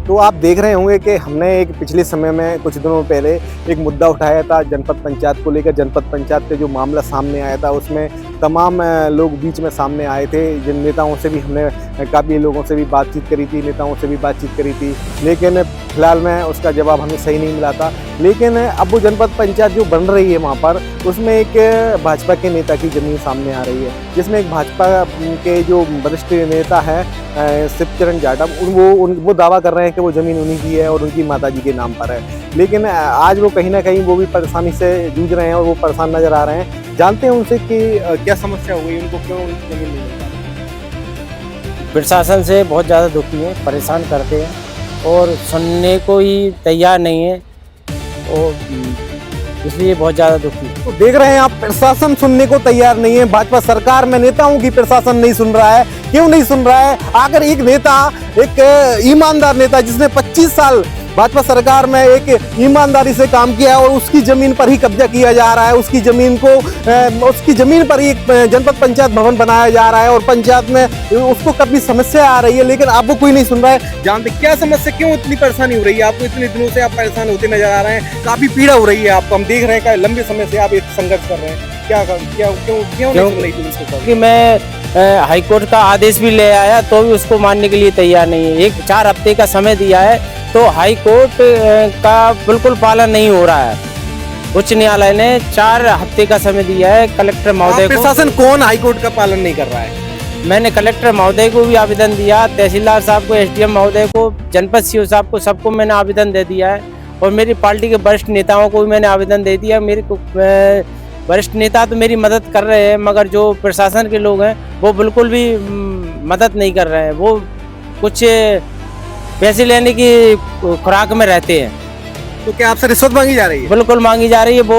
तो आप देख रहे होंगे कि हमने एक पिछले समय में कुछ दिनों पहले एक मुद्दा उठाया था जनपद पंचायत को लेकर। जनपद पंचायत के जो मामला सामने आया था उसमें तमाम लोग बीच में सामने आए थे। जिन नेताओं से भी हमने काफ़ी लोगों से भी बातचीत करी थी, नेताओं से भी बातचीत करी थी, लेकिन फिलहाल में उसका जवाब हमें सही नहीं मिला था। लेकिन अब वो जनपद पंचायत जो बन रही है वहाँ पर उसमें एक भाजपा के नेता की ज़मीन सामने आ रही है, जिसमें एक भाजपा के जो वरिष्ठ नेता हैं शिवचरण जाटव वो दावा कर रहे हैं कि वो ज़मीन उन्हीं की है और उनकी माताजी के नाम पर है। लेकिन आज वो कहीं ना कहीं वो भी परेशानी से जूझ रहे हैं और वो परेशान नज़र आ रहे हैं। जानते हैं उनसे कि क्या समस्या हुई, उनको क्यों उनकी ज़मीन नहीं मिल पा। प्रशासन से बहुत ज़्यादा दुखी हैं, परेशान करते हैं और सुनने को ही तैयार नहीं है और इसलिए बहुत ज़्यादा दुखी। तो देख रहे हैं आप, प्रशासन सुनने को तैयार नहीं है। भाजपा सरकार में नेताओं की प्रशासन नहीं सुन रहा है। क्यों नहीं सुन रहा है? आखिर एक नेता, एक ईमानदार नेता जिसने 25 साल भाजपा सरकार में एक ईमानदारी से काम किया और उसकी जमीन पर ही कब्जा किया जा रहा है, उसकी जमीन पर ही एक जनपद पंचायत भवन बनाया जा रहा है और पंचायत में उसको कभी समस्या आ रही है, लेकिन आपको कोई नहीं सुन रहा है। जानते क्या समस्या, क्यों इतनी परेशानी हो रही है आपको? इतने दिनों से आप परेशान होते नजर आ रहे हैं, काफी पीड़ा हो रही है आपको। हम देख रहे हैं कि लंबे समय से आप एक संघर्ष कर रहे हैं। क्यों नहीं सुन रही थी? कि मैं हाईकोर्ट का आदेश भी ले आया तो भी उसको मानने के लिए तैयार नहीं है। 4 हफ्ते का समय दिया है तो हाई कोर्ट का बिल्कुल पालन नहीं हो रहा है। उच्च न्यायालय ने 4 हफ्ते का समय दिया है कलेक्टर महोदय को। प्रशासन कौन हाई कोर्ट का पालन नहीं कर रहा है? मैंने कलेक्टर महोदय को भी आवेदन दिया, तहसीलदार साहब को, एसडीएम महोदय को, जनपद सीओ साहब को, सबको मैंने आवेदन दे दिया है और मेरी पार्टी के वरिष्ठ नेताओं को भी मैंने आवेदन दे दिया। मेरे वरिष्ठ नेता तो मेरी मदद कर रहे हैं मगर जो प्रशासन के लोग हैं वो बिल्कुल भी मदद नहीं कर रहे हैं। वो कुछ पैसे लेने की खुराक में रहते हैं। तो क्या आपसे रिश्वत मांगी जा रही है? बिल्कुल मांगी जा रही है। वो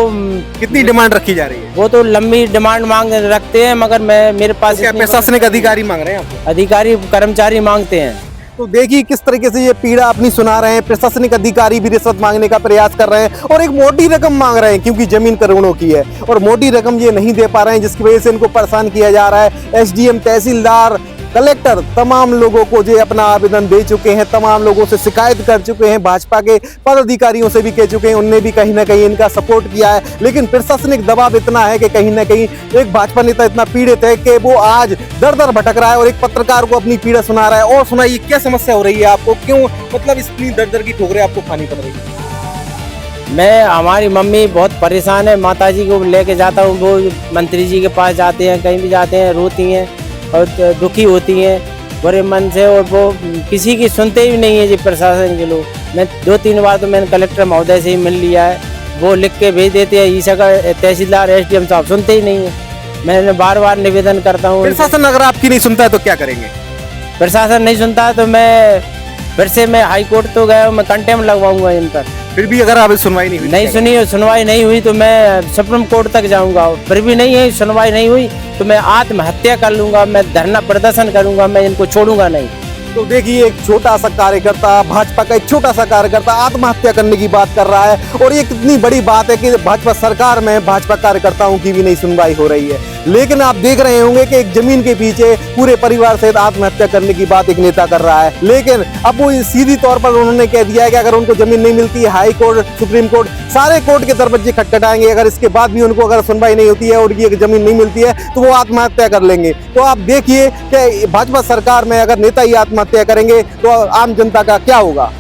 कितनी डिमांड रखी जा रही है? वो तो लंबी डिमांड मांग रखते हैं मगर मेरे पास तो क्या प्रशासनिक अधिकारी मांग रहे हैं आपको? अधिकारी कर्मचारी मांगते हैं। तो देखिए किस तरीके से ये पीड़ा अपनी सुना रहे हैं। प्रशासनिक अधिकारी भी रिश्वत मांगने का प्रयास कर रहे हैं और एक मोटी रकम मांग रहे हैं क्योंकि जमीन करोड़ों की है और मोटी रकम ये नहीं दे पा रहे हैं, जिसकी वजह से इनको परेशान किया जा रहा है। एसडीएम, तहसीलदार, कलेक्टर तमाम लोगों को जो अपना आवेदन दे चुके हैं, तमाम लोगों से शिकायत कर चुके हैं, भाजपा के पदाधिकारियों से भी कह चुके हैं, उनने भी कहीं ना कहीं इनका सपोर्ट किया है। लेकिन प्रशासनिक दबाव इतना है कि कहीं ना कहीं एक भाजपा नेता इतना पीड़ित है कि वो आज दर दर भटक रहा है और एक पत्रकार को अपनी पीड़ा सुना रहा है। और सुनाइए क्या समस्या हो रही है आपको, क्यों मतलब इतनी दर दर की ठोकरें आपको खानी पड़ रही है? हमारी मम्मी बहुत परेशान है, माताजी को लेके जाता हूँ, वो मंत्री जी के पास जाते हैं, कहीं भी जाते हैं, रोती हैं और दुखी होती हैं बुरे मन से और वो किसी की सुनते ही नहीं है जी प्रशासन के लोग। मैं 2-3 बार तो मैंने कलेक्टर महोदय से ही मिल लिया है, वो लिख के भेज देते हैं। ईसा का तहसीलदार, एसडीएम साहब सुनते ही नहीं है। मैंने बार-बार निवेदन करता हूँ। प्रशासन अगर आपकी नहीं सुनता है तो क्या करेंगे? प्रशासन नहीं सुनता तो मैं फिर से हाई कोर्ट तो गया, मैं कंटेम्प्ट लगवाऊंगा इन पर। फिर भी अगर आप सुनवाई सुनवाई नहीं हुई तो मैं सुप्रीम कोर्ट तक जाऊंगा। फिर भी नहीं है, सुनवाई नहीं हुई तो मैं आत्महत्या कर लूंगा, मैं धरना प्रदर्शन करूंगा, मैं इनको छोड़ूंगा नहीं। तो देखिए एक छोटा सा कार्यकर्ता, भाजपा का एक छोटा सा कार्यकर्ता आत्महत्या करने की बात कर रहा है और ये कितनी बड़ी बात है कि भाजपा सरकार में भाजपा कार्यकर्ताओं की भी नहीं सुनवाई हो रही है। लेकिन आप देख रहे होंगे कि एक जमीन के पीछे पूरे परिवार सहित आत्महत्या करने की बात एक नेता कर रहा है। लेकिन अब वो सीधी तौर पर उन्होंने कह दिया है कि अगर उनको जमीन नहीं मिलती है, हाई कोर्ट, सुप्रीम कोर्ट, सारे कोर्ट के दरवाजे खटखटाएंगे। अगर इसके बाद भी उनको अगर सुनवाई नहीं होती है और ये जमीन नहीं मिलती है तो वो आत्महत्या कर लेंगे। तो आप देखिए कि भाजपा सरकार में अगर नेता ही आत्महत्या करेंगे तो आम जनता का क्या होगा।